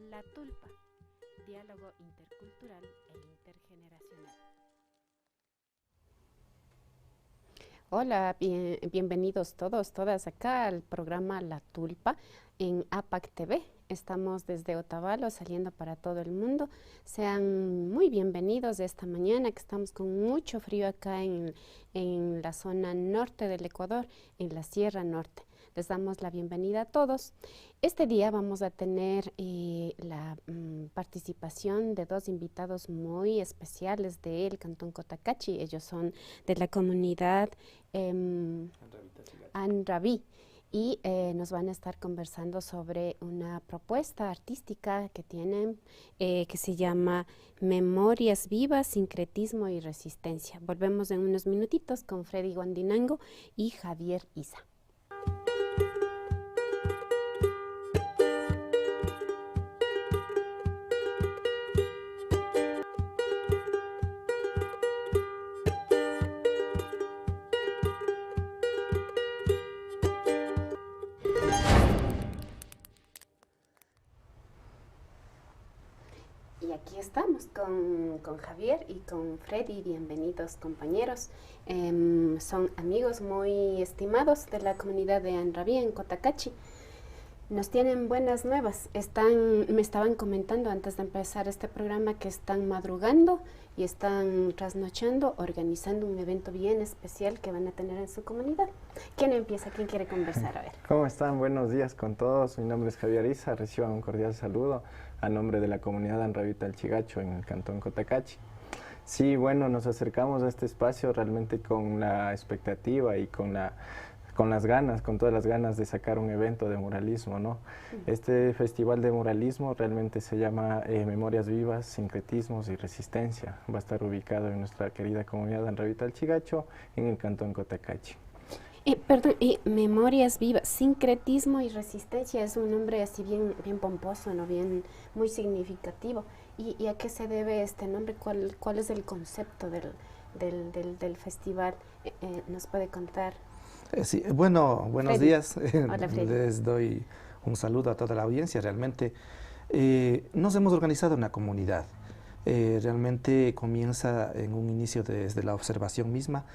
La Tulpa, diálogo intercultural e intergeneracional. Hola, bienvenidos todos, todas acá al programa La Tulpa en APAC TV. Estamos desde Otavalo saliendo para todo el mundo. Sean muy bienvenidos esta mañana, que estamos con mucho frío acá en la zona norte del Ecuador, en la Sierra Norte. Les damos la bienvenida a todos. Este día vamos a tener la participación de dos invitados muy especiales del Cantón Cotacachi. Ellos son de la comunidad Anraví y nos van a estar conversando sobre una propuesta artística que tienen que se llama Memorias Vivas, Sincretismo y Resistencia. Volvemos en unos minutitos con Freddy Guandinango y Javier Isa. Y aquí estamos con Javier y con Freddy. Bienvenidos, compañeros. Son amigos muy estimados de la comunidad de Anraví en Cotacachi. Nos tienen buenas nuevas. Me estaban comentando antes de empezar este programa que están madrugando y están trasnochando, organizando un evento bien especial que van a tener en su comunidad. ¿Quién empieza? ¿Quién quiere conversar? A ver. ¿Cómo están? Buenos días con todos. Mi nombre es Javier Isa. Reciban un cordial saludo a nombre de la comunidad Anraví Talchigacho en el Cantón Cotacachi. Sí, bueno, nos acercamos a este espacio realmente con la expectativa y con las ganas, con todas las ganas de sacar un evento de muralismo, ¿no? Este festival de muralismo realmente se llama Memorias Vivas, Sincretismos y Resistencia. Va a estar ubicado en nuestra querida comunidad Anraví Talchigacho en el Cantón Cotacachi. Perdón, Memorias Vivas, Sincretismo y Resistencia es un nombre así bien pomposo, ¿no? Bien, muy significativo. ¿Y a qué se debe este nombre? ¿Cuál es el concepto del festival? ¿Nos puede contar? Sí, bueno, buenos Freddy. días. Hola, Freddy. Les doy un saludo a toda la audiencia. Realmente nos hemos organizado una comunidad. Realmente comienza en un inicio desde la observación misma.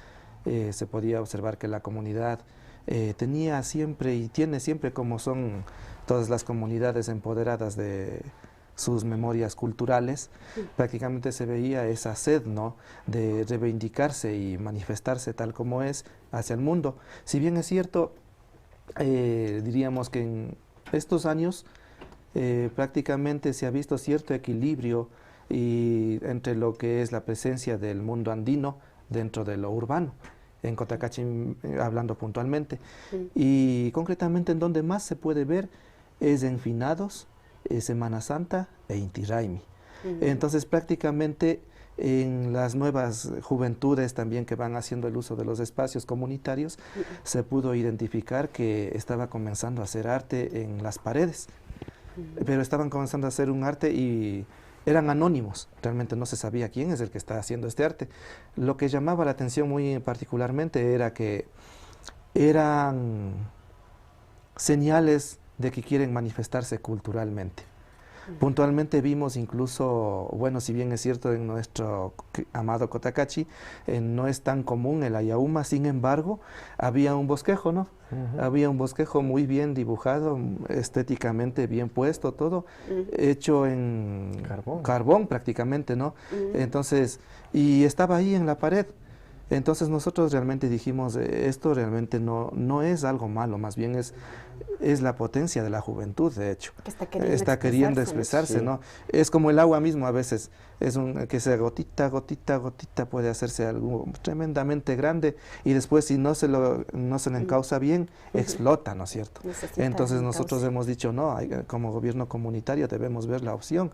Se podía observar que la comunidad tenía siempre y tiene siempre, como son todas las comunidades empoderadas de sus memorias culturales, prácticamente se veía esa sed, ¿no?, de reivindicarse y manifestarse tal como es hacia el mundo. Si bien es cierto, diríamos que en estos años prácticamente se ha visto cierto equilibrio entre lo que es la presencia del mundo andino dentro de lo urbano, en Cotacachi hablando puntualmente, y concretamente en donde más se puede ver es en Finados, Semana Santa e Inti Raymi. Entonces prácticamente en las nuevas juventudes también que van haciendo el uso de los espacios comunitarios se pudo identificar que estaba comenzando a hacer arte en las paredes, pero estaban comenzando a hacer un arte y eran anónimos, realmente no se sabía quién es el que está haciendo este arte. Lo que llamaba la atención muy particularmente era que eran señales de que quieren manifestarse culturalmente. Puntualmente vimos incluso, bueno, si bien es cierto en nuestro amado Cotacachi, no es tan común el ayauma, sin embargo, había un bosquejo, ¿no? Había un bosquejo muy bien dibujado, estéticamente bien puesto, todo hecho en carbón prácticamente, ¿no? Entonces, y estaba ahí en la pared. Entonces nosotros realmente dijimos, esto realmente no es algo malo, más bien es la potencia de la juventud, de hecho. Que está queriendo expresarse, ¿no? Es como el agua mismo a veces, que sea gotita, gotita, gotita, puede hacerse algo tremendamente grande y después si no se le encausa bien, explota, ¿no es cierto? Entonces nosotros hemos dicho, no, como gobierno comunitario debemos ver la opción,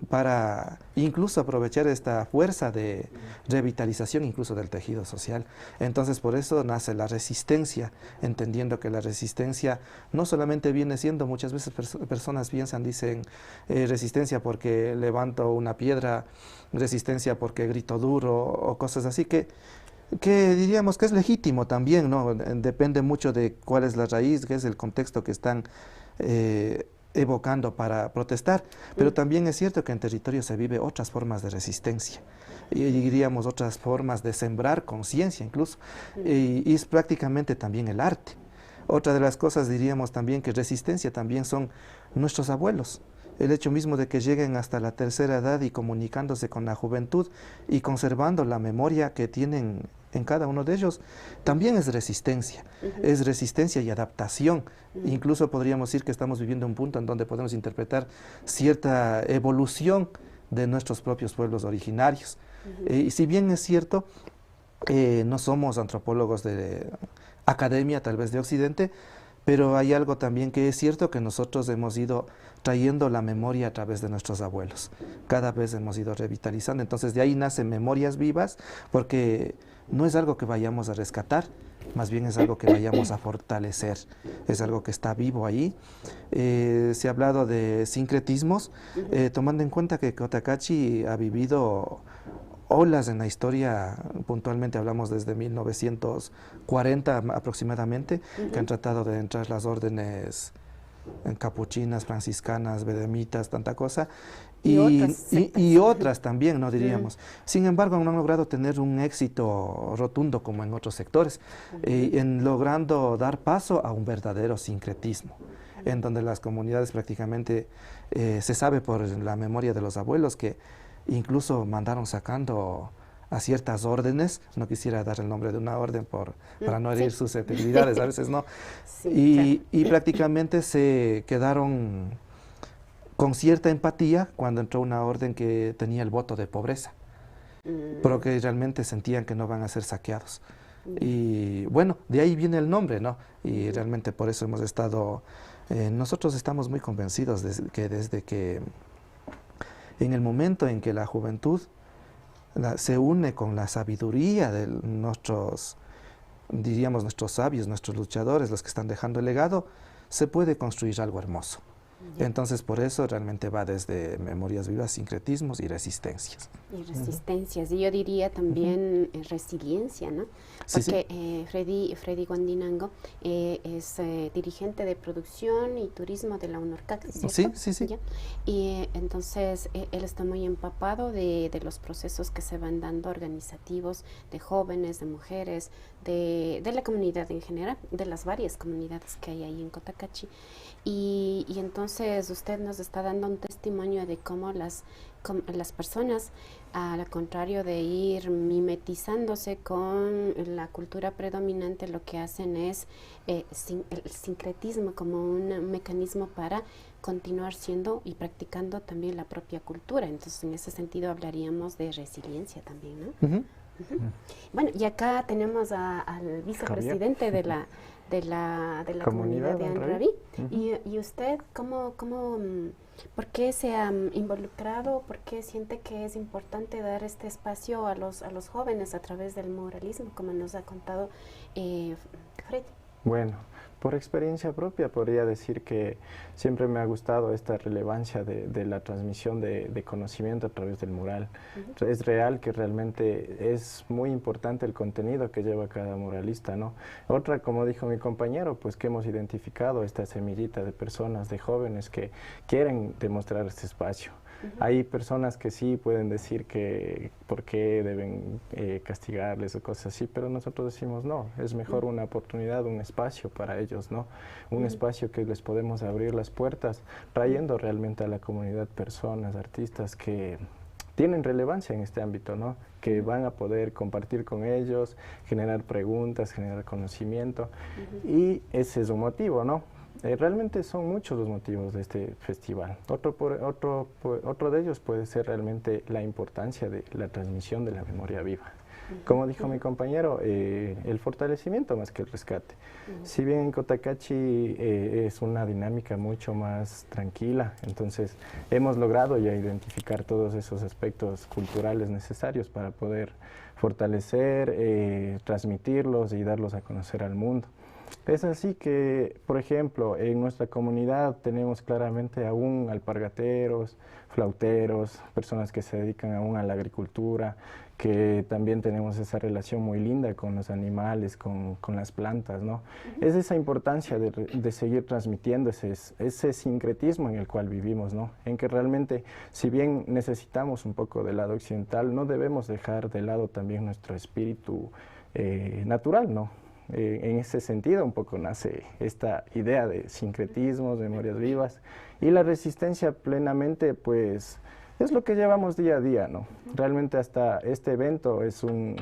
para incluso aprovechar esta fuerza de revitalización incluso del tejido social. Entonces por eso nace la resistencia, entendiendo que la resistencia no solamente viene siendo, muchas veces personas dicen resistencia porque levanto una piedra, resistencia porque grito duro o cosas así que diríamos que es legítimo también, ¿no? Depende mucho de cuál es la raíz, qué es el contexto que están evocando para protestar, pero también es cierto que en territorio se vive otras formas de resistencia, y diríamos otras formas de sembrar conciencia incluso, y es prácticamente también el arte. Otra de las cosas diríamos también que resistencia también son nuestros abuelos. El hecho mismo de que lleguen hasta la tercera edad y comunicándose con la juventud y conservando la memoria que tienen en cada uno de ellos, también es resistencia. Es resistencia y adaptación. Incluso podríamos decir que estamos viviendo un punto en donde podemos interpretar cierta evolución de nuestros propios pueblos originarios. Y si bien es cierto, no somos antropólogos de academia, tal vez de Occidente, pero hay algo también que es cierto, que nosotros hemos ido trayendo la memoria a través de nuestros abuelos. Cada vez hemos ido revitalizando. Entonces de ahí nacen memorias vivas, porque no es algo que vayamos a rescatar, más bien es algo que vayamos a fortalecer. Es algo que está vivo ahí. Se ha hablado de sincretismos, tomando en cuenta que Cotacachi ha vivido olas en la historia. Puntualmente hablamos desde 1940 aproximadamente, que han tratado de entrar las órdenes capuchinas, franciscanas, bedemitas, tanta cosa, y otras también, ¿no? Diríamos. Sin embargo, no han logrado tener un éxito rotundo como en otros sectores, en logrando dar paso a un verdadero sincretismo, en donde las comunidades prácticamente, se sabe por la memoria de los abuelos que incluso mandaron sacando a ciertas órdenes, no quisiera dar el nombre de una orden para no herir susceptibilidades, a veces no, y prácticamente se quedaron con cierta empatía cuando entró una orden que tenía el voto de pobreza, pero que realmente sentían que no van a ser saqueados. Y bueno, de ahí viene el nombre, ¿no? Y realmente por eso hemos estado, nosotros estamos muy convencidos desde que en el momento en que la juventud se une con la sabiduría de nuestros, diríamos, nuestros sabios, nuestros luchadores, los que están dejando el legado, se puede construir algo hermoso. Entonces, por eso realmente va desde memorias vivas, sincretismos y resistencias. Y resistencias, y yo diría también resiliencia, ¿no? Porque Freddy Guandinango es dirigente de producción y turismo de la UNORCAC, ¿cierto? Sí. ¿Ya? Y entonces él está muy empapado de los procesos que se van dando organizativos, de jóvenes, de mujeres, de la comunidad en general, de las varias comunidades que hay ahí en Cotacachi. Y entonces usted nos está dando un testimonio de cómo las personas, al contrario de ir mimetizándose con la cultura predominante, lo que hacen es el sincretismo como un mecanismo para continuar siendo y practicando también la propia cultura. Entonces, en ese sentido hablaríamos de resiliencia también, ¿no? Bueno, y acá tenemos al vicepresidente de la comunidad de Anraví. Y usted, ¿por qué se ha involucrado? ¿Por qué siente que es importante dar este espacio a los jóvenes a través del muralismo, como nos ha contado Fred? Bueno, por experiencia propia podría decir que siempre me ha gustado esta relevancia de la transmisión de conocimiento a través del mural. Es real que realmente es muy importante el contenido que lleva cada muralista, ¿no? Otra, como dijo mi compañero, pues que hemos identificado esta semillita de personas, de jóvenes que quieren demostrar este espacio. Hay personas que sí pueden decir que por qué deben castigarles o cosas así, pero nosotros decimos no, es mejor una oportunidad, un espacio para ellos, ¿no? Un espacio que les podemos abrir las puertas, trayendo realmente a la comunidad personas, artistas que tienen relevancia en este ámbito, ¿no? Que van a poder compartir con ellos, generar preguntas, generar conocimiento, y ese es un motivo, ¿no? Realmente son muchos los motivos de este festival. Otro de ellos puede ser realmente la importancia de la transmisión de la memoria viva. Como dijo mi compañero, el fortalecimiento más que el rescate. Si bien en Cotacachi es una dinámica mucho más tranquila, entonces hemos logrado ya identificar todos esos aspectos culturales necesarios para poder fortalecer, transmitirlos y darlos a conocer al mundo. Es así que, por ejemplo, en nuestra comunidad tenemos claramente aún alpargateros, flauteros, personas que se dedican aún a la agricultura, que también tenemos esa relación muy linda con los animales, con las plantas, ¿no? Es esa importancia de seguir transmitiendo ese sincretismo en el cual vivimos, ¿no? En que realmente, si bien necesitamos un poco del lado occidental, no debemos dejar de lado también nuestro espíritu natural, ¿no? En ese sentido un poco nace esta idea de sincretismos, memorias vivas, y la resistencia plenamente pues es lo que llevamos día a día, ¿no? Realmente hasta este evento es un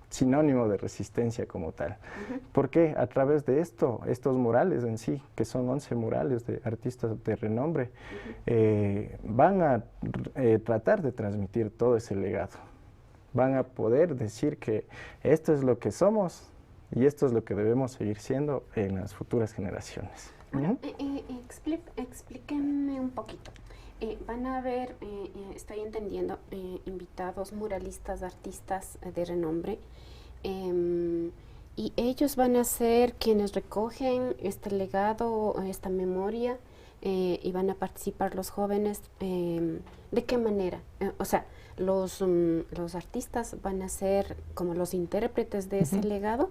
sinónimo de resistencia como tal. ¿Por qué? A través de estos murales en sí, que son 11 murales de artistas de renombre, van a tratar de transmitir todo ese legado. Van a poder decir que esto es lo que somos, y esto es lo que debemos seguir siendo en las futuras generaciones. Explíquenme un poquito. Van a haber, estoy entendiendo, invitados, muralistas, artistas de renombre, y ellos van a ser quienes recogen este legado, esta memoria, y van a participar los jóvenes. ¿De qué manera? O sea, los artistas van a ser como los intérpretes de ese legado,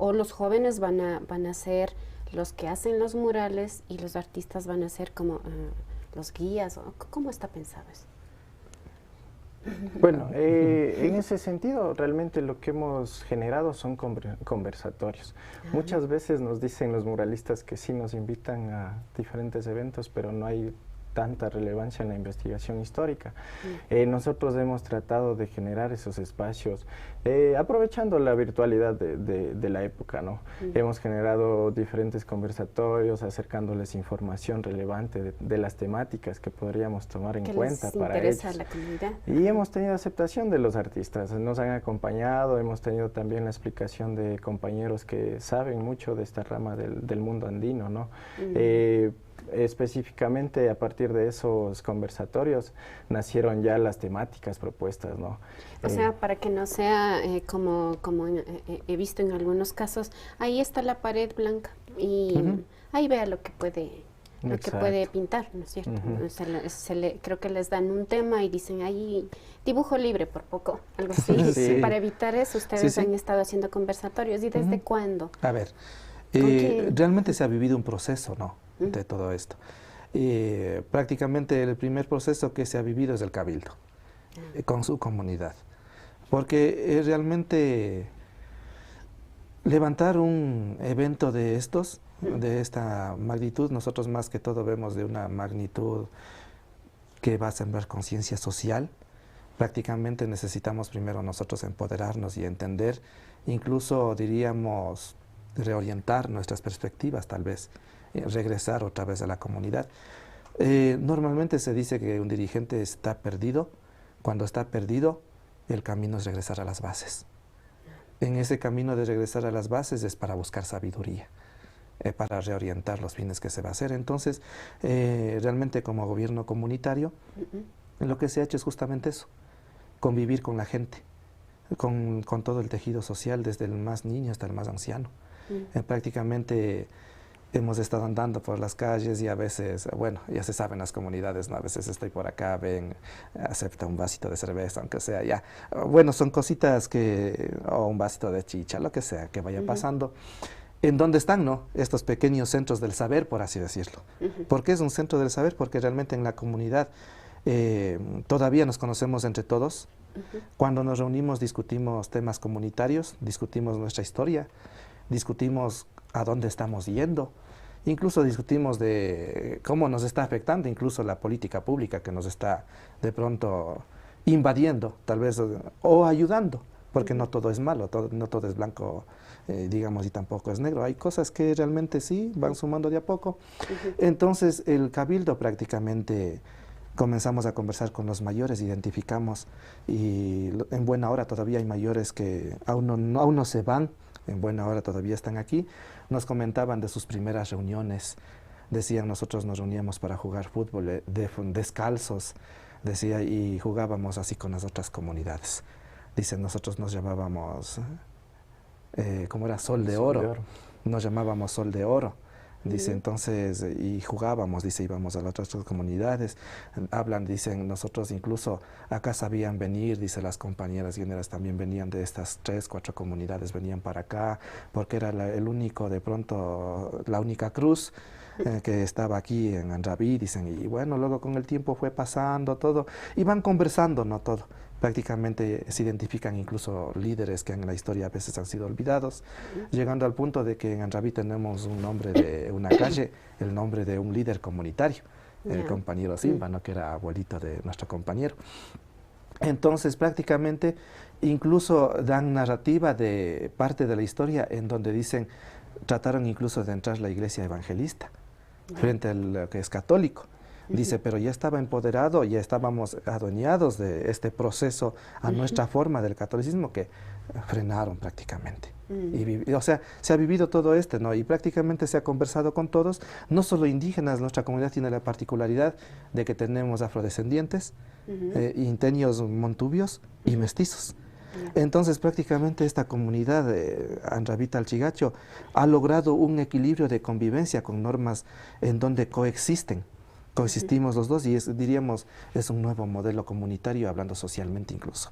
o los jóvenes van a ser los que hacen los murales y los artistas van a ser como los guías. ¿Cómo está pensado eso? Bueno, en ese sentido realmente lo que hemos generado son conversatorios. Muchas veces nos dicen los muralistas que sí nos invitan a diferentes eventos, pero no hay tanta relevancia en la investigación histórica. Nosotros hemos tratado de generar esos espacios aprovechando la virtualidad de la época, ¿no? Hemos generado diferentes conversatorios acercándoles información relevante de las temáticas que podríamos tomar en cuenta para ellos. A la comunidad. Y hemos tenido aceptación de los artistas, nos han acompañado, hemos tenido también la explicación de compañeros que saben mucho de esta rama del mundo andino, ¿no? Específicamente a partir de esos conversatorios nacieron ya las temáticas propuestas, ¿no? O sea, para que no sea como he visto en algunos casos, ahí está la pared blanca y ahí vea lo que puede pintar, ¿no es cierto? Creo que les dan un tema y dicen ahí dibujo libre por poco, algo así. Sí. Para evitar eso, ustedes han estado haciendo conversatorios. ¿Y desde cuándo? A ver, realmente se ha vivido un proceso, ¿no? De todo esto. Prácticamente el primer proceso que se ha vivido es el cabildo, con su comunidad. Porque realmente levantar un evento de estos, de esta magnitud, nosotros más que todo vemos de una magnitud que va a sembrar conciencia social. Prácticamente necesitamos primero nosotros empoderarnos y entender, incluso diríamos reorientar nuestras perspectivas tal vez, regresar otra vez a la comunidad. Normalmente se dice que un dirigente está perdido. Cuando está perdido, el camino es regresar a las bases. En ese camino de regresar a las bases es para buscar sabiduría, para reorientar los fines que se va a hacer. Entonces, realmente como gobierno comunitario, lo que se ha hecho es justamente eso, convivir con la gente, con todo el tejido social, desde el más niño hasta el más anciano. Prácticamente hemos estado andando por las calles y a veces, bueno, ya se saben las comunidades, ¿no? A veces estoy por acá, ven, acepta un vasito de cerveza, aunque sea ya. Bueno, son cositas o un vasito de chicha, lo que sea, que vaya pasando. ¿En dónde están, no? Estos pequeños centros del saber, por así decirlo. ¿Por qué es un centro del saber? Porque realmente en la comunidad todavía nos conocemos entre todos. Cuando nos reunimos discutimos temas comunitarios, discutimos nuestra historia, discutimos a dónde estamos yendo, incluso discutimos de cómo nos está afectando incluso la política pública que nos está de pronto invadiendo, tal vez, o ayudando, porque no todo es malo, no todo es blanco, digamos, y tampoco es negro. Hay cosas que realmente sí van sumando de a poco. Entonces, el cabildo prácticamente comenzamos a conversar con los mayores, identificamos, y en buena hora todavía hay mayores que aún no se van, en buena hora todavía están aquí. Nos comentaban de sus primeras reuniones, decían, nosotros nos reuníamos para jugar fútbol descalzos, decía, y jugábamos así con las otras comunidades. Dicen, nosotros nos llamábamos, ¿cómo era? Sol de Oro. nos llamábamos Sol de Oro. Dice, entonces, y jugábamos, dice, íbamos a las otras comunidades, hablan, dicen, nosotros incluso acá sabían venir, dice, las compañeras guerreras también venían de estas 3, 4 comunidades, venían para acá, porque era el único, de pronto, la única cruz que estaba aquí en Anraví, dicen, y bueno, luego con el tiempo fue pasando todo, y van conversando, ¿no? Todo. Prácticamente se identifican incluso líderes que en la historia a veces han sido olvidados, llegando al punto de que en Anraví tenemos un nombre de una calle, el nombre de un líder comunitario, el compañero Simba, ¿no? Que era abuelito de nuestro compañero. Entonces prácticamente incluso dan narrativa de parte de la historia en donde dicen, trataron incluso de entrar la iglesia evangelista frente a lo que es católico. Dice, pero ya estaba empoderado, ya estábamos adueñados de este proceso a nuestra forma del catolicismo que frenaron prácticamente. Y, o sea, se ha vivido todo ¿no? Y prácticamente se ha conversado con todos, no solo indígenas, nuestra comunidad tiene la particularidad de que tenemos afrodescendientes, intenios montubios y mestizos. Entonces prácticamente esta comunidad de Anraví Talchigacho ha logrado un equilibrio de convivencia con normas en donde coexistimos los dos y diríamos, es un nuevo modelo comunitario, hablando socialmente incluso,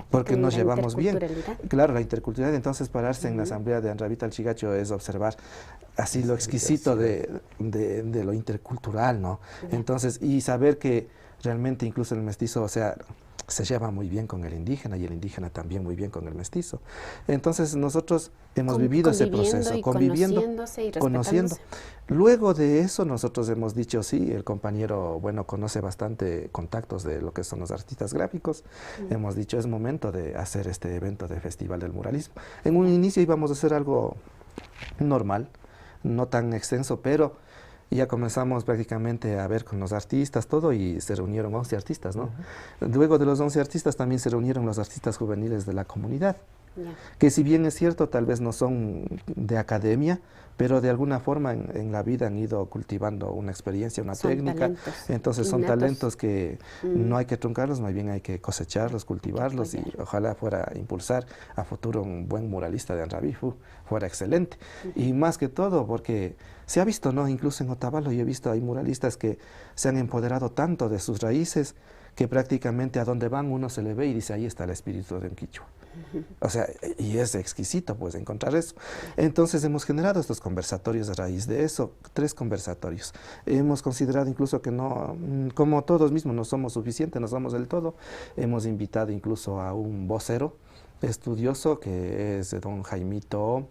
porque nos llevamos bien. Claro, la interculturalidad, entonces pararse en la asamblea de Anraví Talchigacho es observar así lo exquisito de lo intercultural, ¿no? Entonces, y saber que realmente incluso el mestizo, o sea, se lleva muy bien con el indígena y el indígena también muy bien con el mestizo. Entonces nosotros hemos vivido ese proceso, conviviendo, conociendo. Luego de eso nosotros hemos dicho, sí, el compañero, bueno, conoce bastante contactos de lo que son los artistas gráficos. Hemos dicho, es momento de hacer este evento de Festival del Muralismo. En un inicio íbamos a hacer algo normal, no tan extenso, pero ya comenzamos prácticamente a ver con los artistas, todo, y se reunieron 11 artistas, ¿no? Luego de los 11 artistas también se reunieron los artistas juveniles de la comunidad, que si bien es cierto, tal vez no son de academia, pero de alguna forma en la vida han ido cultivando una experiencia, una técnica. Entonces son talentos que no hay que truncarlos, más bien hay que cosecharlos, cultivarlos, y ojalá fuera a impulsar a futuro un buen muralista de Anraví, fuera excelente. Y más que todo porque se ha visto, ¿no? Incluso en Otavalo yo he visto, hay muralistas que se han empoderado tanto de sus raíces que prácticamente a donde van uno se le ve y dice, ahí está el espíritu de un quichua. O sea, y es exquisito pues encontrar eso. Entonces hemos generado estos conversatorios a raíz de eso, 3 conversatorios. Hemos considerado incluso que no, como todos mismos no somos suficientes, no somos del todo. Hemos invitado incluso a un vocero estudioso que es don Jaimito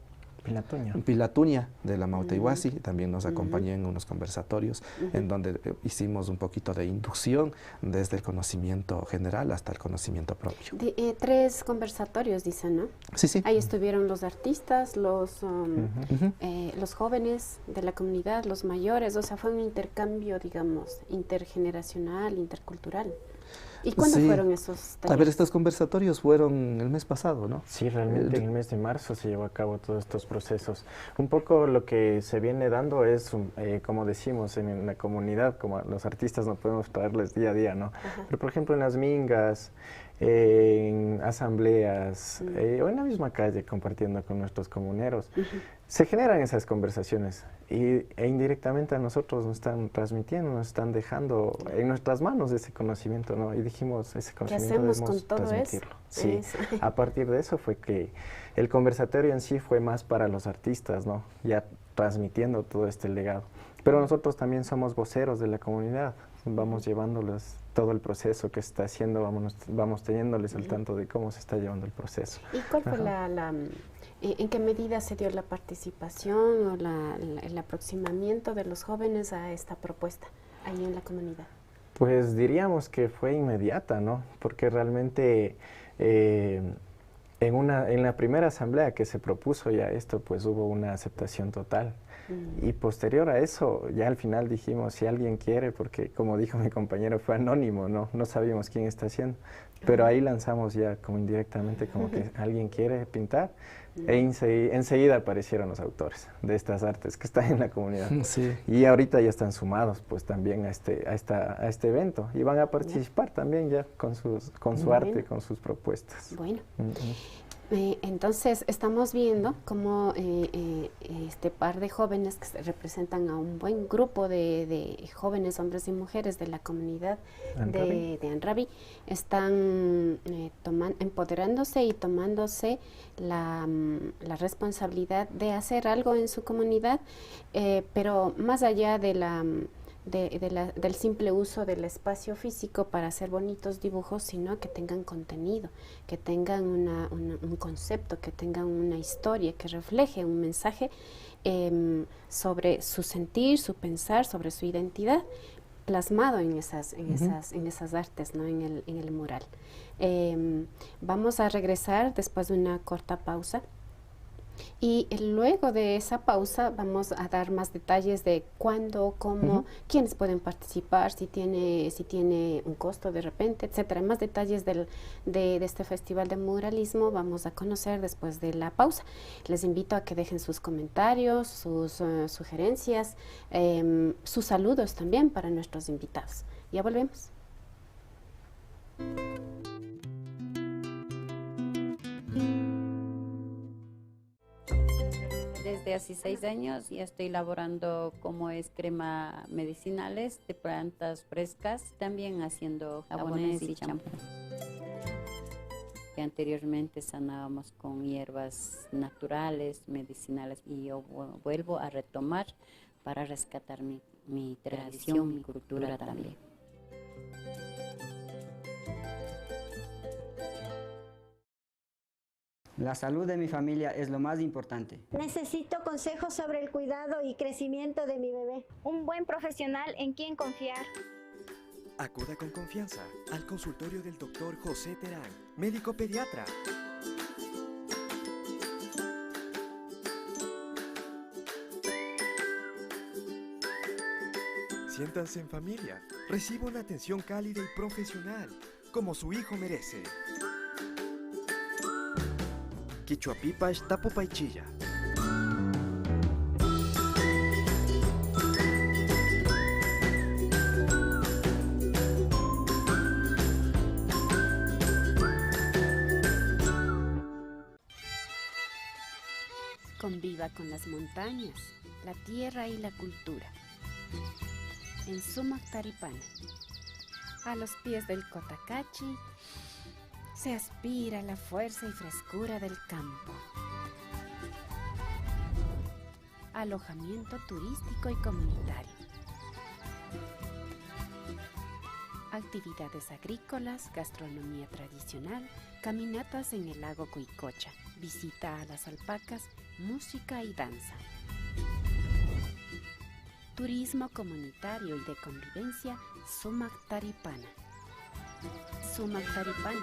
Pilatuña de la Mauteihuasi, también nos acompañó en unos conversatorios en donde hicimos un poquito de inducción desde el conocimiento general hasta el conocimiento propio. 3 conversatorios, dicen, ¿no? Sí, sí. Ahí estuvieron los artistas, los jóvenes de la comunidad, los mayores, o sea, fue un intercambio, digamos, intergeneracional, intercultural. ¿Y cuándo fueron esos talleres? A ver, estos conversatorios fueron el mes pasado, ¿no? Sí, realmente en el mes de marzo se llevó a cabo todos estos procesos. Un poco lo que se viene dando es, como decimos, en la comunidad, como los artistas no podemos traerles día a día, ¿no? Pero por ejemplo en las mingas, en asambleas, o en la misma calle compartiendo con nuestros comuneros, se generan esas conversaciones e indirectamente a nosotros nos están transmitiendo, nos están dejando en nuestras manos ese conocimiento, ¿no? Y dijimos, ese conocimiento debemos con todo transmitirlo. Sí, a partir de eso fue que el conversatorio en sí fue más para los artistas, ¿no? Ya transmitiendo todo este legado. Pero nosotros también somos voceros de la comunidad, vamos llevándoles todo el proceso que se está haciendo, vamos teniéndoles al tanto de cómo se está llevando el proceso. ¿Y cuál fue en qué medida se dio la participación o el aproximamiento de los jóvenes a esta propuesta ahí en la comunidad? Pues diríamos que fue inmediata, ¿no? Porque realmente en la primera asamblea que se propuso ya esto, pues hubo una aceptación total. Y posterior a eso, ya al final dijimos, si alguien quiere, porque como dijo mi compañero, fue anónimo, no sabíamos quién está haciendo, pero ahí lanzamos ya como indirectamente, como que alguien quiere pintar, e enseguida aparecieron los autores de estas artes que están en la comunidad. Sí. Y ahorita ya están sumados pues también a este evento, y van a participar también ya con su arte, con sus propuestas. Bueno. Entonces estamos viendo cómo este par de jóvenes que representan a un buen grupo de jóvenes, hombres y mujeres de la comunidad de Anrabi, están empoderándose y tomándose la responsabilidad de hacer algo en su comunidad, pero más allá de del simple uso del espacio físico para hacer bonitos dibujos, sino que tengan contenido, que tengan un concepto, que tengan una historia, que refleje un mensaje sobre su sentir, su pensar, sobre su identidad, plasmado en esas artes, ¿no? en el mural. Vamos a regresar después de una corta pausa. Y luego de esa pausa vamos a dar más detalles de cuándo, cómo, quiénes pueden participar, si tiene un costo de repente, etcétera. Más detalles de este festival de muralismo vamos a conocer después de la pausa. Les invito a que dejen sus comentarios, sus sugerencias, sus saludos también para nuestros invitados. Ya volvemos. Desde hace 6 años ya estoy elaborando como es crema medicinales de plantas frescas, también haciendo jabones y champú. Que anteriormente sanábamos con hierbas naturales, medicinales, y yo vuelvo a retomar para rescatar mi tradición, mi cultura también. La salud de mi familia es lo más importante. Necesito consejos sobre el cuidado y crecimiento de mi bebé. Un buen profesional en quien confiar. Acuda con confianza al consultorio del Dr. José Terán, médico pediatra. Siéntanse en familia. Reciba una atención cálida y profesional, como su hijo merece. Quichuapipash Tapupaychilla. Conviva con las montañas, la tierra y la cultura. En Sumac Taripana, a los pies del Cotacachi, se aspira la fuerza y frescura del campo. Alojamiento turístico y comunitario. Actividades agrícolas, gastronomía tradicional, caminatas en el lago Cuicocha, visita a las alpacas, música y danza. Turismo comunitario y de convivencia, Sumac Taripana. Sumac Taripana.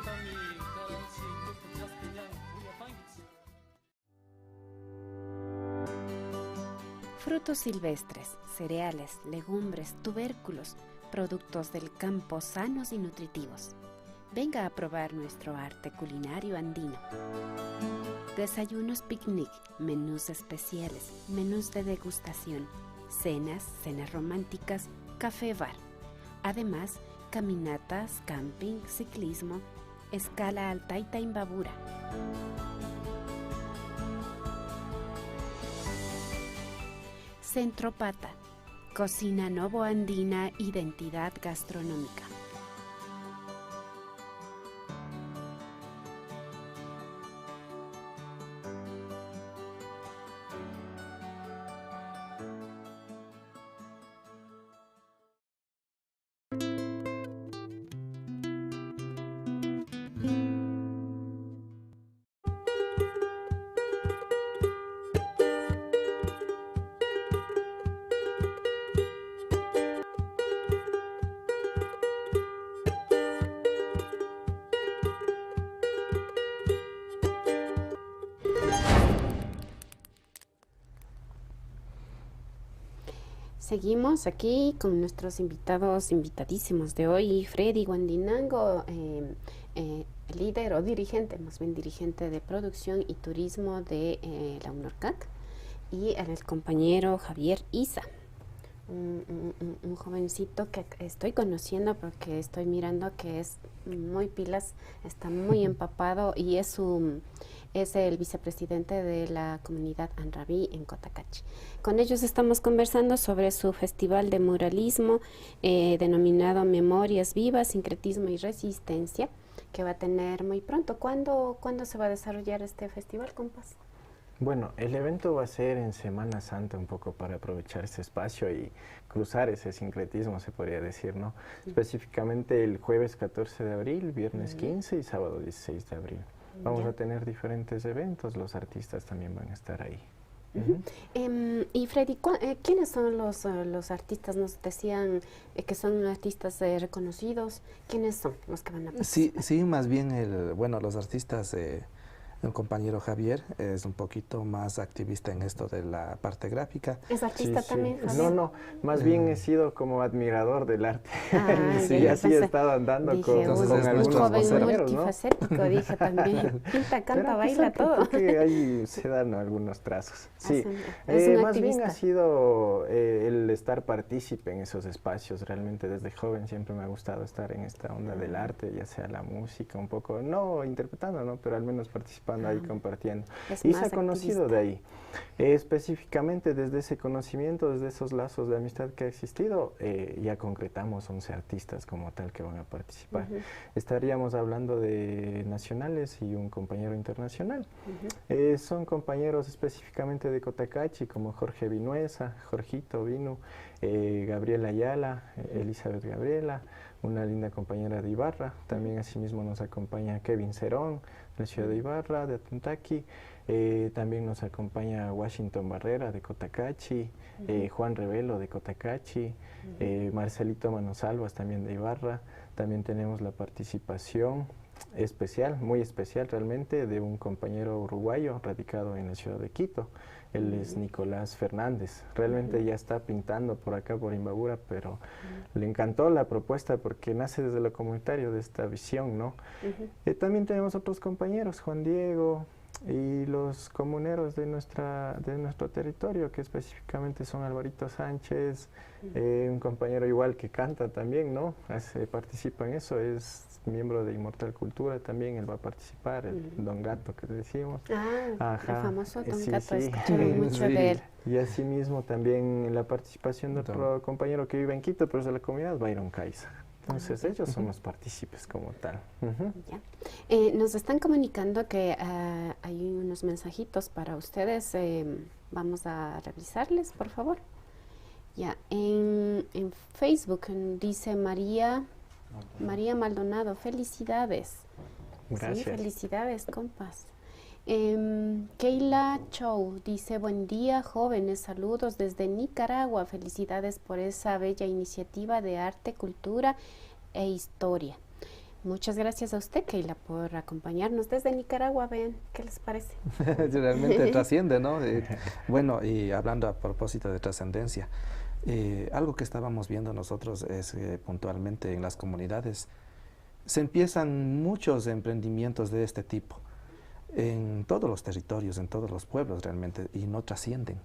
Frutos silvestres, cereales, legumbres, tubérculos, productos del campo sanos y nutritivos. Venga a probar nuestro arte culinario andino. Desayunos picnic, menús especiales, menús de degustación, cenas románticas, café bar. Además, caminatas, camping, ciclismo, escala al Taita Imbabura. Centro Pata, cocina novoandina, identidad gastronómica. Seguimos aquí con nuestros invitadísimos de hoy, Freddy Guandinango, líder o dirigente, más bien dirigente de producción y turismo de la UNORCAC, y el compañero Javier Isa, un jovencito que estoy conociendo porque estoy mirando que es muy pilas, está muy empapado y es es el vicepresidente de la comunidad Anraví en Cotacachi. Con ellos estamos conversando sobre su festival de muralismo denominado Memorias Vivas, Sincretismo y Resistencia, que va a tener muy pronto. ¿Cuándo se va a desarrollar este festival, compas? Bueno, el evento va a ser en Semana Santa, un poco para aprovechar ese espacio y cruzar ese sincretismo, se podría decir, ¿no? Específicamente el jueves 14 de abril, viernes 15 y sábado 16 de abril. Vamos a tener diferentes eventos, los artistas también van a estar ahí. Y Freddy, ¿quiénes son los artistas? Nos decían que son artistas reconocidos. ¿Quiénes son los que van a participar? Sí, más bien los artistas, el compañero Javier es un poquito más activista en esto de la parte gráfica. ¿Es artista también, Javier? No, más bien he sido como admirador del arte. Sí, así he estado andando dije, con algunos joven voceros, ¿no? multifacético, dije también. Pinta, canta, baila, todo. Creo que ahí se dan algunos trazos. Sí, es un más activista. bien ha sido el estar partícipe en esos espacios. Realmente desde joven siempre me ha gustado estar en esta onda del arte, ya sea la música, un poco, no interpretando, ¿no? Pero al menos participando ahí, compartiendo. Y se ha conocido de ahí. Específicamente desde ese conocimiento, desde esos lazos de amistad que ha existido, ya concretamos 11 artistas como tal que van a participar. Estaríamos hablando de nacionales y un compañero internacional. Son compañeros específicamente de Cotacachi, como Jorge Vinuesa, Jorgito Vinu, Gabriela Ayala, Elizabeth Gabriela, una linda compañera de Ibarra. También asimismo nos acompaña Kevin Cerón, de la ciudad de Ibarra, de Atuntaqui. También nos acompaña Washington Barrera, de Cotacachi, Juan Revelo, de Cotacachi, Marcelito Manosalvas, también de Ibarra. También tenemos la participación especial, muy especial realmente, de un compañero uruguayo radicado en la ciudad de Quito. Él es Nicolás Fernández. Realmente ya está pintando por acá, por Imbabura, pero le encantó la propuesta porque nace desde lo comunitario, de esta visión, ¿no? También tenemos otros compañeros, Juan Diego y los comuneros de nuestro territorio, que específicamente son Alvarito Sánchez, un compañero igual que canta también, ¿no? Participa en eso, es miembro de Inmortal Cultura también, él va a participar, el Don Gato que decimos. El famoso Don Gato, escucharon mucho de él. Y asimismo también la participación de otro compañero que vive en Quito, pero es de la comunidad, Byron Caiza. Entonces ellos son los partícipes como tal. Nos están comunicando que hay unos mensajitos para ustedes. Vamos a revisarles, por favor. Ya, en Facebook dice María Maldonado, felicidades. Gracias. Sí, felicidades, compas. Keila Chow dice, buen día, jóvenes, saludos desde Nicaragua, felicidades por esa bella iniciativa de arte, cultura e historia. Muchas gracias a usted, Keila, por acompañarnos desde Nicaragua. Vean, ¿qué les parece? Realmente trasciende, ¿no? Bueno, y hablando a propósito de trascendencia, algo que estábamos viendo nosotros es puntualmente en las comunidades, se empiezan muchos emprendimientos de este tipo en todos los territorios, en todos los pueblos realmente, y no trascienden.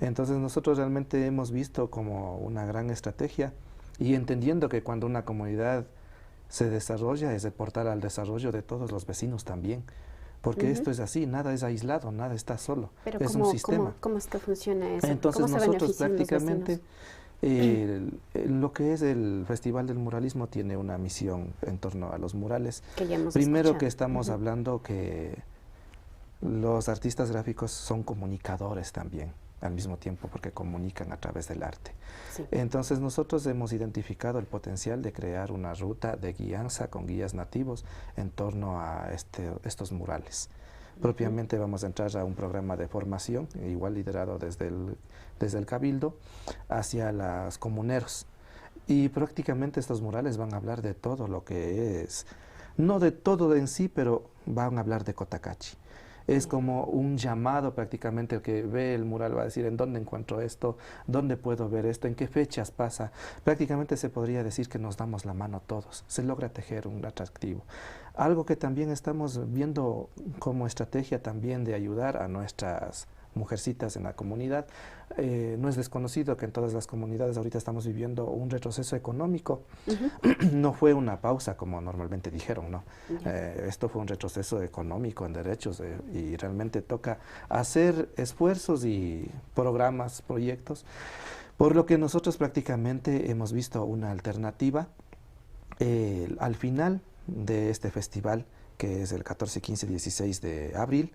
Entonces nosotros realmente hemos visto como una gran estrategia y entendiendo que cuando una comunidad se desarrolla es aportar al desarrollo de todos los vecinos también, porque esto es así, nada es aislado, nada está solo, pero es un sistema. ¿Cómo es que funciona eso? Entonces nosotros prácticamente lo que es el Festival del Muralismo tiene una misión en torno a los murales. Que ya hemos Primero escuchado. que estamos hablando que los artistas gráficos son comunicadores también, al mismo tiempo, porque comunican a través del arte. Sí. Entonces nosotros hemos identificado el potencial de crear una ruta de guianza con guías nativos en torno a estos murales. Propiamente vamos a entrar a un programa de formación, igual liderado desde el Cabildo, hacia los comuneros. Y prácticamente estos murales van a hablar de todo lo que es, no de todo en sí, pero van a hablar de Cotacachi. Es como un llamado prácticamente, el que ve el mural va a decir en dónde encuentro esto, dónde puedo ver esto, en qué fechas pasa. Prácticamente se podría decir que nos damos la mano todos, se logra tejer un atractivo. Algo que también estamos viendo como estrategia también de ayudar a nuestras mujercitas en la comunidad. No es desconocido que en todas las comunidades ahorita estamos viviendo un retroceso económico. No fue una pausa como normalmente dijeron, ¿no? Esto fue un retroceso económico en derechos y realmente toca hacer esfuerzos y programas, proyectos, por lo que nosotros prácticamente hemos visto una alternativa. Al final de este festival, que es el 14, 15, 16 de abril,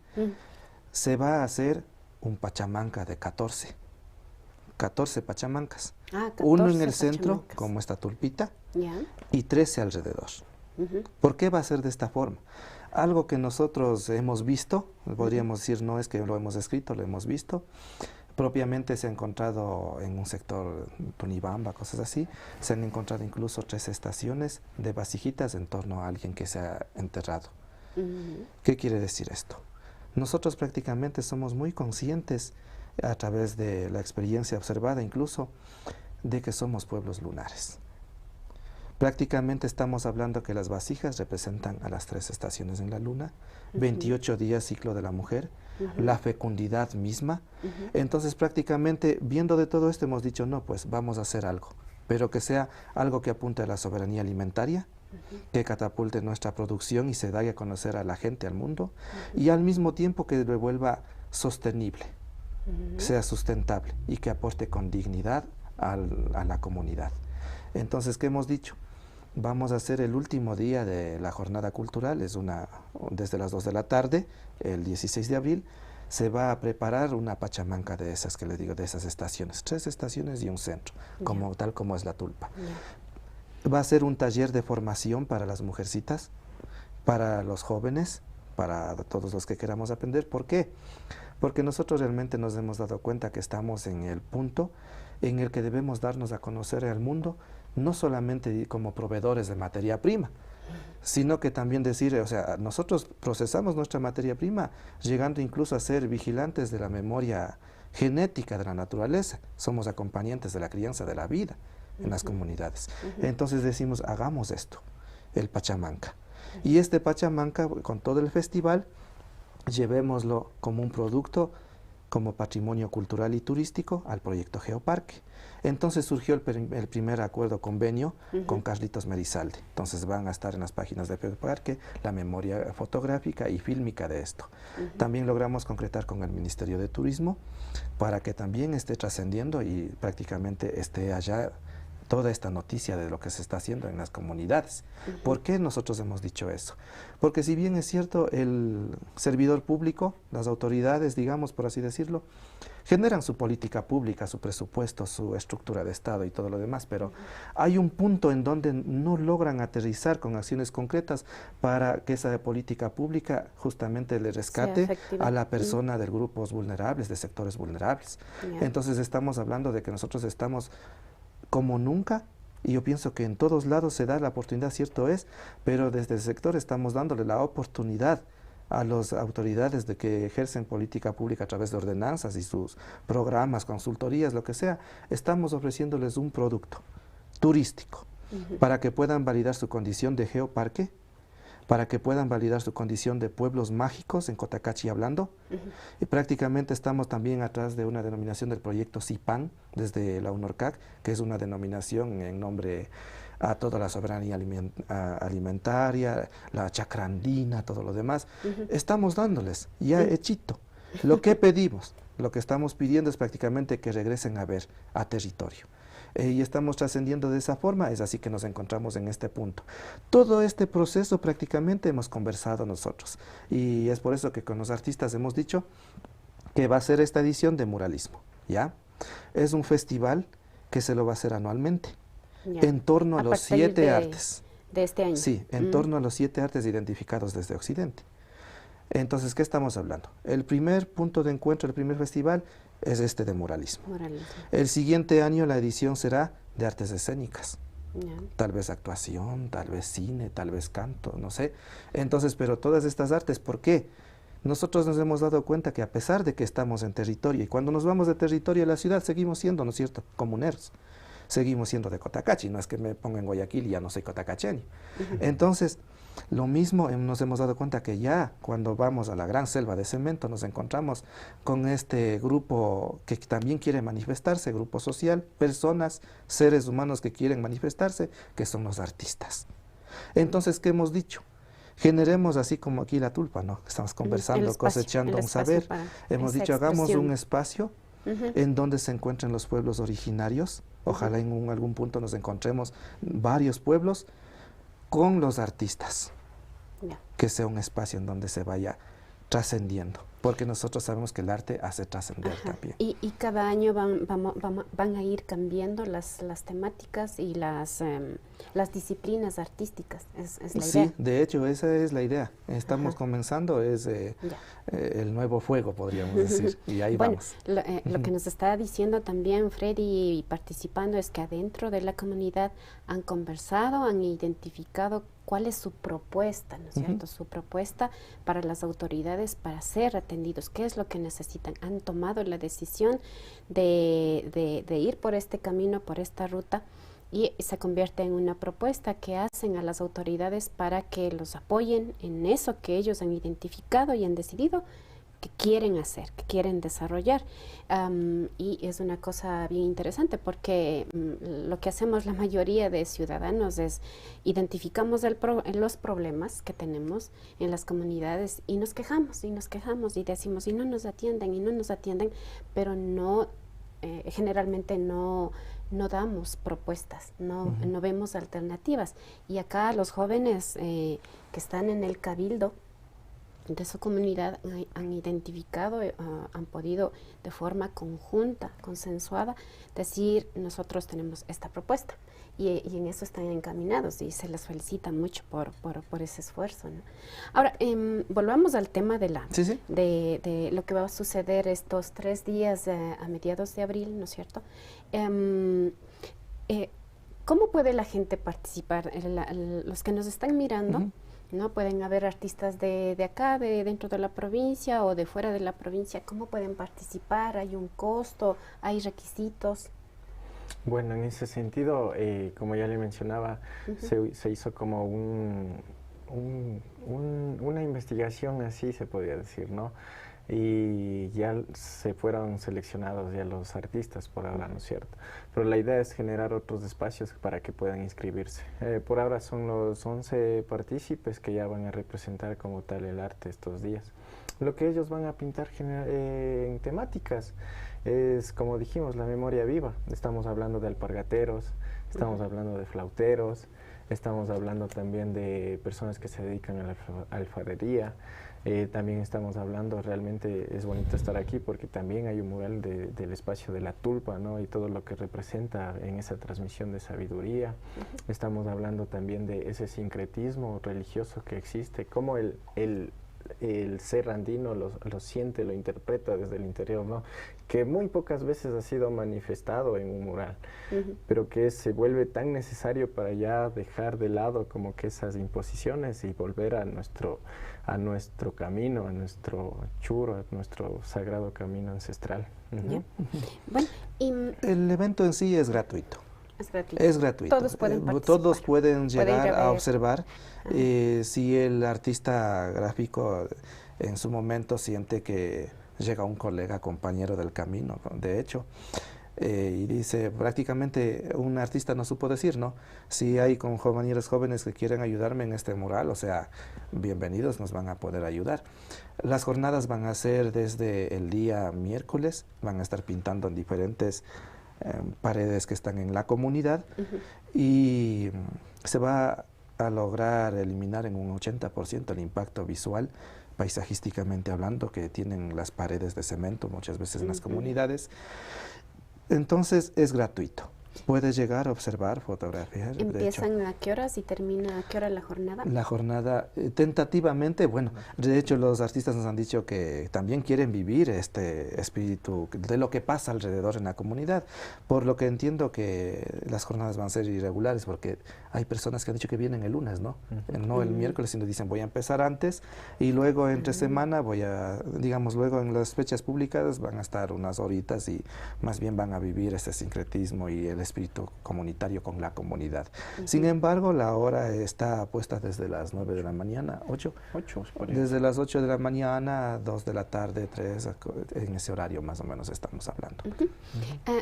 se va a hacer un pachamanca de 14 pachamancas. 14 uno en el centro, pachamancas. como esta tulpita, Ya. y 13 alrededor. ¿Por qué va a ser de esta forma? Algo que nosotros hemos visto, podríamos decir, no es que lo hemos escrito, lo hemos visto, propiamente se ha encontrado en un sector Tunibamba, cosas así, se han encontrado incluso 3 estaciones de vasijitas en torno a alguien que se ha enterrado. ¿Qué quiere decir esto? Nosotros prácticamente somos muy conscientes, a través de la experiencia observada incluso, de que somos pueblos lunares. Prácticamente estamos hablando que las vasijas representan a las 3 estaciones en la luna, 28 días ciclo de la mujer, la fecundidad misma. Entonces prácticamente viendo de todo esto hemos dicho, no, pues vamos a hacer algo, pero que sea algo que apunte a la soberanía alimentaria, que catapulte nuestra producción y se dé a conocer a la gente, al mundo, y al mismo tiempo que lo vuelva sostenible, sea sustentable y que aporte con dignidad a la comunidad. Entonces, ¿qué hemos dicho? Vamos a hacer el último día de la jornada cultural, desde las 2 de la tarde, el 16 de abril, se va a preparar una pachamanca de esas que les digo, de esas estaciones, 3 estaciones y un centro, tal como es la tulpa. Va a ser un taller de formación para las mujercitas, para los jóvenes, para todos los que queramos aprender. ¿Por qué? Porque nosotros realmente nos hemos dado cuenta que estamos en el punto en el que debemos darnos a conocer al mundo, no solamente como proveedores de materia prima, sino que también decir, o sea, nosotros procesamos nuestra materia prima, llegando incluso a ser vigilantes de la memoria genética de la naturaleza, somos acompañantes de la crianza de la vida en las comunidades. Entonces decimos, hagamos esto, el Pachamanca. Y este Pachamanca, con todo el festival, llevémoslo como un producto, como patrimonio cultural y turístico al proyecto Geoparque. Entonces surgió el primer acuerdo convenio con Carlitos Merizalde. Entonces van a estar en las páginas de Geoparque la memoria fotográfica y fílmica de esto. También logramos concretar con el Ministerio de Turismo para que también esté trascendiendo y prácticamente esté allá toda esta noticia de lo que se está haciendo en las comunidades. ¿Por qué nosotros hemos dicho eso? Porque si bien es cierto, el servidor público, las autoridades, digamos, por así decirlo, generan su política pública, su presupuesto, su estructura de Estado y todo lo demás, pero hay un punto en donde no logran aterrizar con acciones concretas para que esa política pública justamente le rescate a la persona de grupos vulnerables, de sectores vulnerables. Entonces estamos hablando de que nosotros estamos como nunca, y yo pienso que en todos lados se da la oportunidad, cierto es, pero desde el sector estamos dándole la oportunidad a las autoridades de que ejercen política pública a través de ordenanzas y sus programas, consultorías, lo que sea, estamos ofreciéndoles un producto turístico para que puedan validar su condición de geoparque, para que puedan validar su condición de pueblos mágicos en Cotacachi hablando. Y prácticamente estamos también atrás de una denominación del proyecto CIPAN desde la UNORCAC, que es una denominación en nombre a toda la soberanía alimentaria, la chacra andina, todo lo demás. Estamos dándoles ya hechito. Lo que pedimos, lo que estamos pidiendo es prácticamente que regresen a ver a territorio. Y estamos trascendiendo de esa forma, es así que nos encontramos en este punto. Todo este proceso prácticamente hemos conversado nosotros y es por eso que con los artistas hemos dicho que va a ser esta edición de muralismo, ¿ya? Es un festival que se lo va a hacer anualmente, en torno a los 7 artes. De este año. Sí, en torno a los 7 artes identificados desde Occidente. Entonces, ¿qué estamos hablando? El primer punto de encuentro, el primer festival, es este de muralismo. El siguiente año la edición será de artes escénicas. Tal vez actuación, tal vez cine, tal vez canto, no sé. Entonces, pero todas estas artes, ¿por qué? Nosotros nos hemos dado cuenta que a pesar de que estamos en territorio, y cuando nos vamos de territorio a la ciudad, seguimos siendo, ¿no es cierto?, comuneros. Seguimos siendo de Cotacachi, no es que me ponga en Guayaquil y ya no soy cotacacheño. Entonces, Lo mismo nos hemos dado cuenta que ya cuando vamos a la gran selva de cemento nos encontramos con este grupo que también quiere manifestarse, grupo social, personas, seres humanos que quieren manifestarse, que son los artistas. Entonces, ¿qué hemos dicho? Generemos así como aquí la tulpa, ¿no? Estamos conversando, cosechando un saber. Hemos dicho, hagamos un espacio en donde se encuentren los pueblos originarios. Ojalá en algún punto nos encontremos varios pueblos con los artistas. Que sea un espacio en donde se vaya trascendiendo, porque nosotros sabemos que el arte hace trascender también. Y cada año van a ir cambiando las temáticas y las disciplinas artísticas, es la idea. Sí, de hecho, esa es la idea. Estamos comenzando, es el nuevo fuego, podríamos decir, y ahí vamos. Lo que nos está diciendo también Freddy participando es que adentro de la comunidad han conversado, han identificado cuál es su propuesta, ¿no es cierto? Su propuesta para las autoridades para ser atendidos, qué es lo que necesitan. Han tomado la decisión de ir por este camino, por esta ruta, y se convierte en una propuesta que hacen a las autoridades para que los apoyen en eso que ellos han identificado y han decidido que quieren hacer, que quieren desarrollar. Y es una cosa bien interesante porque lo que hacemos la mayoría de ciudadanos es identificamos los problemas que tenemos en las comunidades y nos quejamos y decimos y no nos atienden, pero no generalmente no damos propuestas, no vemos alternativas. Y acá los jóvenes que están en el cabildo de su comunidad han identificado, han podido de forma conjunta, consensuada, decir nosotros tenemos esta propuesta y en eso están encaminados y se les felicita mucho por ese esfuerzo, ¿no? Ahora, volvamos al tema de de lo que va a suceder estos 3 días a mediados de abril, ¿no es cierto? ¿Cómo puede la gente participar? Los que nos están mirando, ¿no? Pueden haber artistas de acá, dentro de la provincia o de fuera de la provincia. ¿Cómo pueden participar? ¿Hay un costo? ¿Hay requisitos? Bueno, en ese sentido, como ya le mencionaba, se hizo como una investigación, así se podría decir, ¿no? Y ya se fueron seleccionados ya los artistas por ahora, ¿no es cierto? Pero la idea es generar otros espacios para que puedan inscribirse. Por ahora son los 11 partícipes que ya van a representar como tal el arte estos días. Lo que ellos van a pintar en temáticas es, como dijimos, la memoria viva. Estamos hablando de alpargateros, estamos hablando de flauteros, estamos hablando también de personas que se dedican a la alfarería. También estamos hablando, realmente es bonito estar aquí porque también hay un mural del espacio de la tulpa, ¿no? Y todo lo que representa en esa transmisión de sabiduría. Estamos hablando también de ese sincretismo religioso que existe, cómo el ser andino lo siente, lo interpreta desde el interior, ¿no? Que muy pocas veces ha sido manifestado en un mural, pero que se vuelve tan necesario para ya dejar de lado como que esas imposiciones y volver a nuestro camino, a nuestro churo, a nuestro sagrado camino ancestral. Bueno, el evento en sí es gratuito. Es gratuito. Todos pueden participar. Todos pueden llegar a observar. Si el artista gráfico en su momento siente que llega un colega, compañero del camino, de hecho, y dice, prácticamente un artista no supo decir, ¿no? Si hay compañeros jóvenes que quieren ayudarme en este mural, o sea, bienvenidos, nos van a poder ayudar. Las jornadas van a ser desde el día miércoles, van a estar pintando en diferentes paredes que están en la comunidad y se va a lograr eliminar en un 80% el impacto visual, paisajísticamente hablando, que tienen las paredes de cemento muchas veces en las comunidades. Entonces es gratuito. Puedes llegar a observar, fotografiar. ¿Empiezan a qué horas y termina a qué hora la jornada? La jornada, tentativamente, bueno, de hecho los artistas nos han dicho que también quieren vivir este espíritu de lo que pasa alrededor en la comunidad, por lo que entiendo que las jornadas van a ser irregulares, porque hay personas que han dicho que vienen el lunes, ¿no? No el miércoles, sino dicen voy a empezar antes y luego entre semana voy a, digamos, luego en las fechas publicadas van a estar unas horitas y más bien van a vivir ese sincretismo y el espíritu comunitario con la comunidad. Sin embargo, la hora está puesta desde las 9 de la mañana, 8, desde las 8 de la mañana, 2 de la tarde, 3, en ese horario más o menos estamos hablando.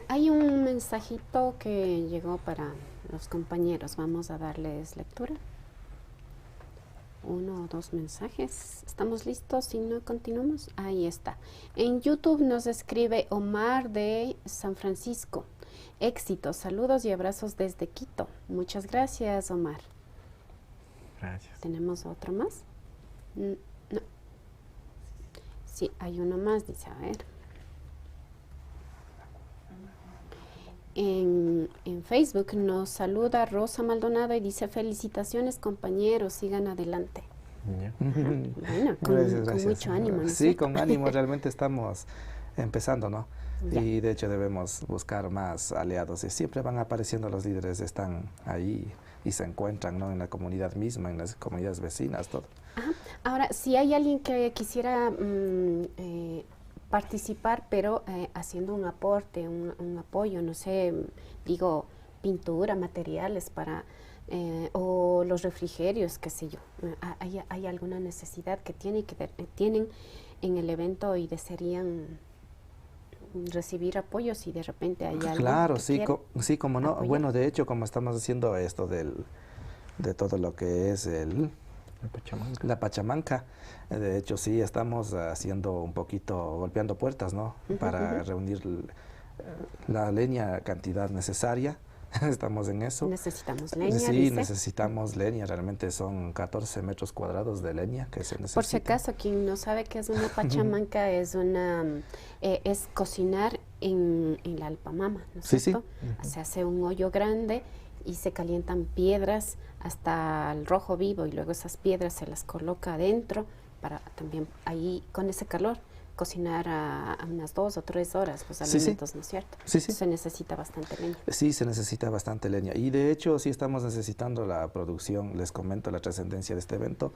Hay un mensajito que llegó para los compañeros, vamos a darles lectura. 1 o 2 mensajes. ¿Estamos listos? Si no, continuamos. Ahí está. En YouTube nos escribe Omar de San Francisco. Éxitos, saludos y abrazos desde Quito. Muchas gracias, Omar. Gracias. ¿Tenemos otro más? No. Sí, hay uno más, dice, a ver. En Facebook nos saluda Rosa Maldonado y dice: felicitaciones compañeros, sigan adelante. Bueno, con mucho ánimo, ¿no? Sí, con ánimo, realmente estamos empezando, ¿no? Ya. Y de hecho debemos buscar más aliados y siempre van apareciendo los líderes, están ahí y se encuentran, ¿no? En la comunidad misma, en las comunidades vecinas, todo. Ajá. Ahora, si hay alguien que quisiera participar, pero haciendo un aporte, un apoyo, no sé, digo, pintura, materiales para, o los refrigerios, qué sé yo. ¿Hay alguna necesidad que tienen en el evento y desearían recibir apoyos si de repente hay algo? Claro, sí, sí, como no. apoyar? Bueno, de hecho, como estamos haciendo esto de todo lo que es la Pachamanca, de hecho sí estamos haciendo un poquito, golpeando puertas, ¿no? Para reunir la leña, cantidad necesaria. Estamos en eso. Necesitamos leña. Sí, dice. necesitamos leña, realmente son 14 metros cuadrados de leña que se necesitan. Por si acaso, quien no sabe qué es una pachamanca, es cocinar en la alpamama, ¿no es cierto? Sí. Se hace un hoyo grande y se calientan piedras hasta el rojo vivo y luego esas piedras se las coloca adentro para también ahí con ese calor cocinar a unas 2 o 3 horas los alimentos, ¿no es cierto? Sí, sí. Se necesita bastante leña. Sí, se necesita bastante leña. Y de hecho sí estamos necesitando la producción, les comento la trascendencia de este evento.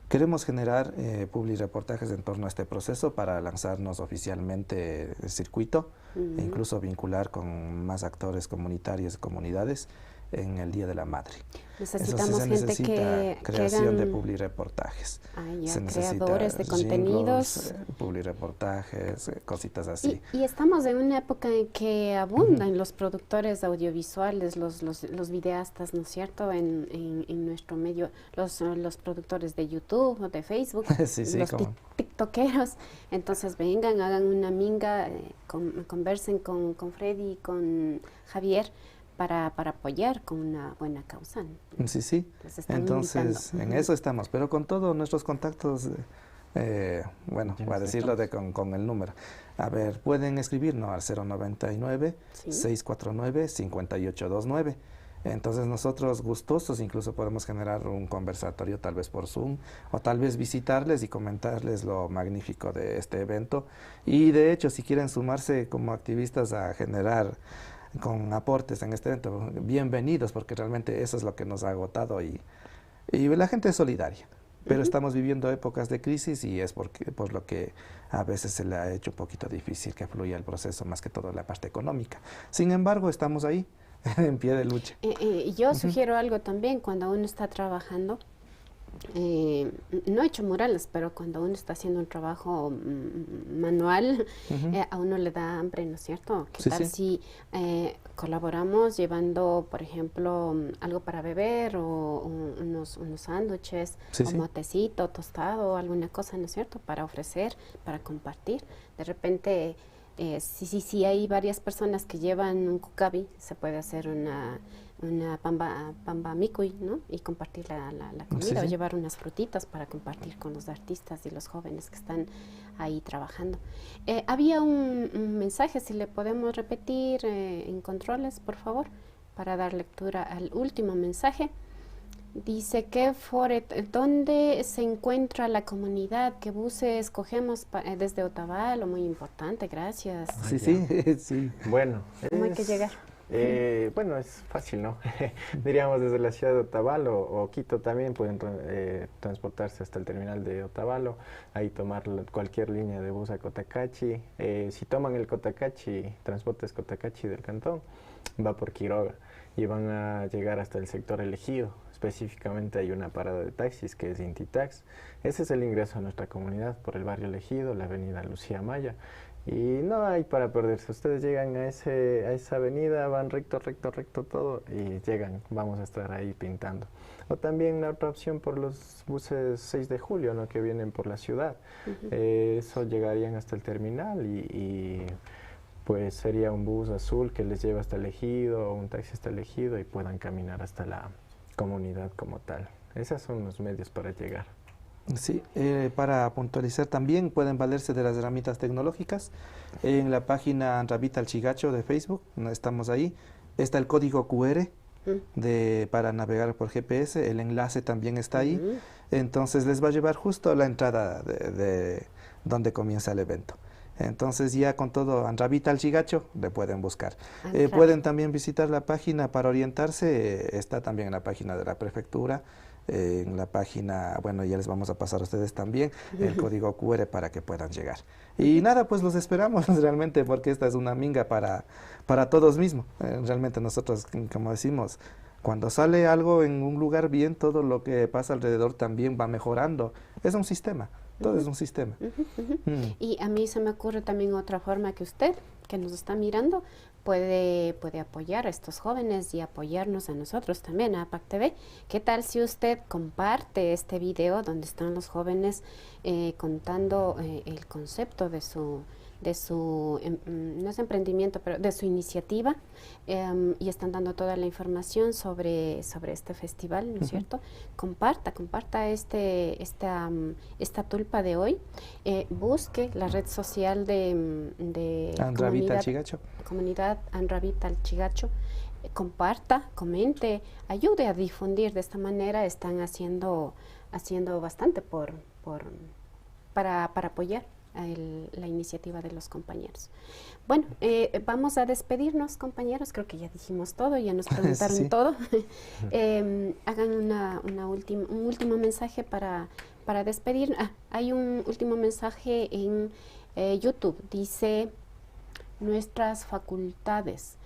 Queremos generar publireportajes en torno a este proceso para lanzarnos oficialmente el circuito e incluso vincular con más actores comunitarios y comunidades en el Día de la Madre. Necesitamos gente que creación hagan de publireportajes. Creadores de contenidos. Publireportajes, cositas así. Y estamos en una época en que abundan los productores audiovisuales, los videastas, ¿no es cierto? En nuestro medio, los productores de YouTube o de Facebook, los tiktokeros. Entonces vengan, hagan una minga, conversen con Freddy y con Javier, para apoyar con una buena causa, ¿no? Sí, sí. Entonces, en eso estamos, pero con todos nuestros contactos, bueno, voy a decirlo con el número. A ver, pueden escribirnos al 099-649-5829. Entonces nosotros gustosos incluso podemos generar un conversatorio tal vez por Zoom o tal vez visitarles y comentarles lo magnífico de este evento. Y de hecho, si quieren sumarse como activistas a generar con aportes en este evento, bienvenidos, porque realmente eso es lo que nos ha agotado y la gente es solidaria, pero estamos viviendo épocas de crisis y es por lo que a veces se le ha hecho un poquito difícil que fluya el proceso, más que todo la parte económica. Sin embargo, estamos ahí, en pie de lucha. Yo sugiero algo también, cuando uno está trabajando, no he hecho murales, pero cuando uno está haciendo un trabajo manual, a uno le da hambre, ¿no es cierto? ¿Qué tal si colaboramos llevando, por ejemplo, algo para beber o unos sándwiches o motecito, tostado, alguna cosa, ¿no es cierto? Para ofrecer, para compartir. De repente, si hay varias personas que llevan un cucabi, se puede hacer una pamba micuy, ¿no? Y compartir la comida, o llevar unas frutitas para compartir con los artistas y los jóvenes que están ahí trabajando. Había un mensaje, si le podemos repetir en controles, por favor, para dar lectura al último mensaje. Dice que ¿dónde se encuentra la comunidad? ¿Qué buses escogemos desde Otavalo? Muy importante, gracias. Sí. Bueno. ¿Cómo hay que llegar? Bueno, es fácil, ¿no? Diríamos desde la ciudad de Otavalo o Quito también pueden transportarse hasta el terminal de Otavalo, ahí tomar cualquier línea de bus a Cotacachi. Si toman el Cotacachi, Transportes Cotacachi del cantón, va por Quiroga y van a llegar hasta el sector elegido. Específicamente hay una parada de taxis que es Intitax. Ese es el ingreso a nuestra comunidad por el barrio elegido, la avenida Lucía Maya. Y no hay para perderse. Ustedes llegan a esa avenida, van recto, recto, recto todo y llegan. Vamos a estar ahí pintando. O también la otra opción por los buses 6 de julio, ¿no? Que vienen por la ciudad. Eso llegarían hasta el terminal y pues sería un bus azul que les lleva hasta el ejido o un taxi hasta el ejido y puedan caminar hasta la comunidad como tal. Esos son los medios para llegar. Sí, para puntualizar también pueden valerse de las herramientas tecnológicas. En la página Anravita El Chigacho de Facebook, estamos ahí, está el código QR para navegar por GPS, el enlace también está ahí, entonces les va a llevar justo a la entrada de donde comienza el evento. Entonces ya con todo Anravita El Chigacho le pueden buscar. Pueden también visitar la página para orientarse, está también en la página de la prefectura, en la página, bueno, ya les vamos a pasar a ustedes también el código QR para que puedan llegar. Y nada, pues los esperamos realmente porque esta es una minga para todos mismos. Realmente nosotros, como decimos, cuando sale algo en un lugar bien, todo lo que pasa alrededor también va mejorando. Es un sistema. Todo es un sistema. Y a mí se me ocurre también otra forma que usted, que nos está mirando, puede apoyar a estos jóvenes y apoyarnos a nosotros también, a APAC TV. ¿Qué tal si usted comparte este video donde están los jóvenes contando el concepto de su no es emprendimiento, pero de su iniciativa, y están dando toda la información sobre este festival, ¿no es cierto? Comparta esta tulpa de hoy, busque la red social de comunidad Anravita El Chigacho, comparta, comente, ayude a difundir. De esta manera están haciendo bastante para apoyar la iniciativa de los compañeros. Bueno, vamos a despedirnos, compañeros. Creo que ya dijimos todo, ya nos preguntaron todo. Hagan un último mensaje para despedir. Hay un último mensaje en YouTube. Dice: nuestras facultades.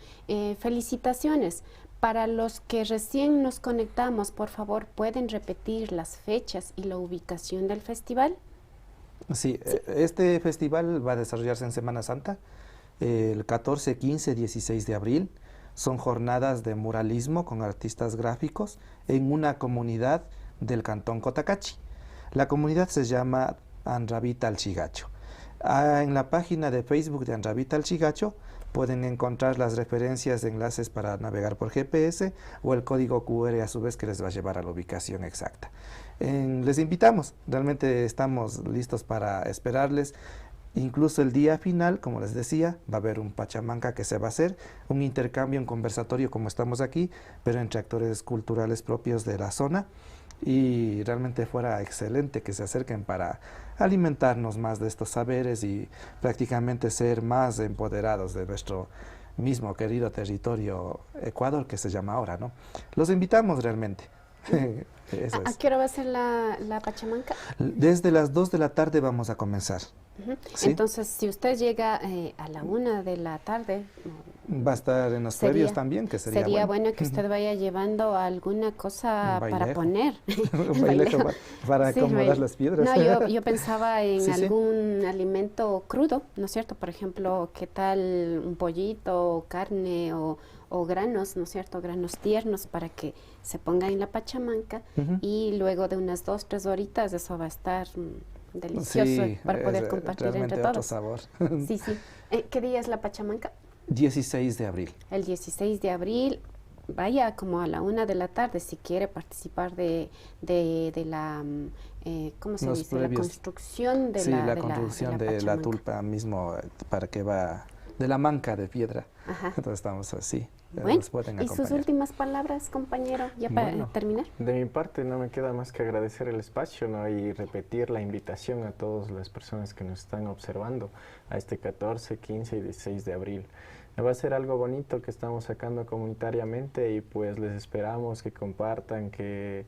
Felicitaciones. Para los que recién nos conectamos, por favor, ¿pueden repetir las fechas y la ubicación del festival? Sí, este festival va a desarrollarse en Semana Santa, el 14, 15, 16 de abril. Son jornadas de muralismo con artistas gráficos en una comunidad del cantón Cotacachi. La comunidad se llama Anravita El Chigacho. En la página de Facebook de Anravita El Chigacho pueden encontrar las referencias de enlaces para navegar por GPS o el código QR a su vez que les va a llevar a la ubicación exacta. Les invitamos, realmente estamos listos para esperarles. Incluso el día final, como les decía, va a haber un pachamanca que se va a hacer, un intercambio, un conversatorio como estamos aquí, pero entre actores culturales propios de la zona. Y realmente fuera excelente que se acerquen para alimentarnos más de estos saberes y prácticamente ser más empoderados de nuestro mismo querido territorio Ecuador, que se llama ahora, ¿no? Los invitamos realmente. ¿A qué hora va a ser la pachamanca? Desde las 2 de la tarde vamos a comenzar. ¿Sí? Entonces, si usted llega a la 1 de la tarde... Va a estar en los previos también, que sería bueno que usted vaya llevando alguna cosa para poner. Un bailejo para acomodar las piedras. No, yo pensaba en algún alimento crudo, ¿no es cierto? Por ejemplo, ¿qué tal un pollito, o carne o granos, ¿no es cierto? Granos tiernos para que se ponga en la pachamanca y luego de unas 2, 3 horitas eso va a estar delicioso para poder compartir entre todos. Otro sabor. Sí. ¿Qué día es la pachamanca? 16 de abril. El 16 de abril, vaya como a la 1 de la tarde si quiere participar de la, ¿cómo se dice? Previos. La construcción de la construcción de la tulpa mismo, para que va de la manca de piedra. Entonces estamos así. Bueno, ¿y sus últimas palabras, compañero, ya para terminar? De mi parte no me queda más que agradecer el espacio, ¿no? Y repetir la invitación a todas las personas que nos están observando a este 14, 15 y 16 de abril. Va a ser algo bonito que estamos sacando comunitariamente y pues les esperamos que compartan, que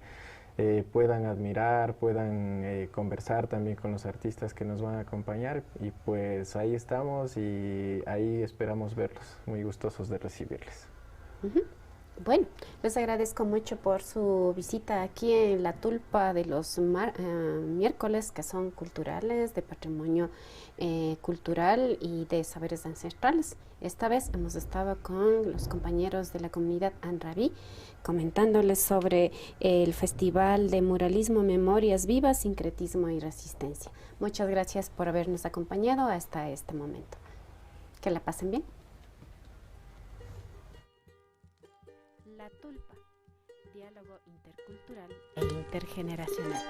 puedan admirar, puedan conversar también con los artistas que nos van a acompañar y pues ahí estamos y ahí esperamos verlos, muy gustosos de recibirles. Bueno, les agradezco mucho por su visita aquí en la Tulpa de los miércoles, que son culturales, de patrimonio cultural y de saberes ancestrales. Esta vez hemos estado con los compañeros de la comunidad Anraví, comentándoles sobre el Festival de Muralismo, Memorias Vivas, Sincretismo y Resistencia. Muchas gracias por habernos acompañado hasta este momento. Que la pasen bien. La Tulpa, diálogo intercultural e intergeneracional.